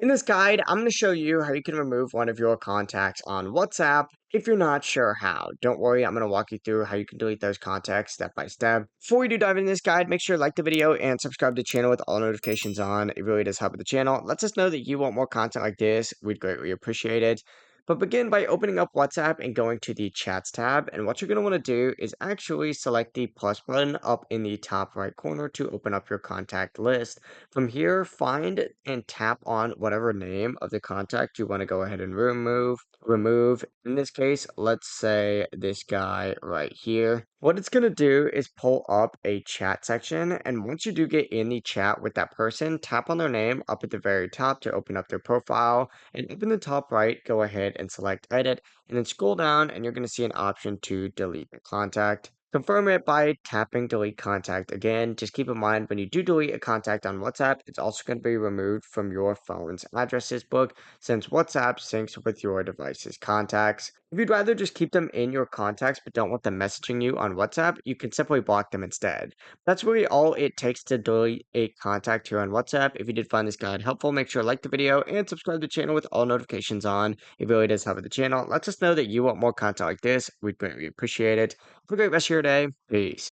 In this guide, I'm going to show you how you can remove one of your contacts on WhatsApp if you're not sure how. Don't worry, I'm going to walk you through how you can delete those contacts step by step. Before we do dive into this guide, make sure to like the video and subscribe to the channel with all notifications on. It really does help with the channel. It lets us know that you want more content like this. We'd greatly appreciate it. But begin by opening up WhatsApp and going to the Chats tab. And what you're going to want to do is actually select the plus button up in the top right corner to open up your contact list. From here, find and tap on whatever name of the contact you want to go ahead and remove. In this case, let's say this guy right here. What it's going to do is pull up a chat section. And once you do get in the chat with that person, tap on their name up at the very top to open up their profile. And up in the top right, go ahead and select edit. And then scroll down and you're going to see an option to delete the contact. Confirm it by tapping delete contact again. Just keep in mind when you do delete a contact on WhatsApp, it's also going to be removed from your phone's addresses book since WhatsApp syncs with your device's contacts. If you'd rather just keep them in your contacts but don't want them messaging you on WhatsApp, you can simply block them instead. That's really all it takes to delete a contact here on WhatsApp. If you did find this guide helpful, make sure to like the video and subscribe to the channel with all notifications on. It really does help with the channel. Lets us know that you want more content like this. We'd greatly appreciate it. Have a great rest of your day. Peace.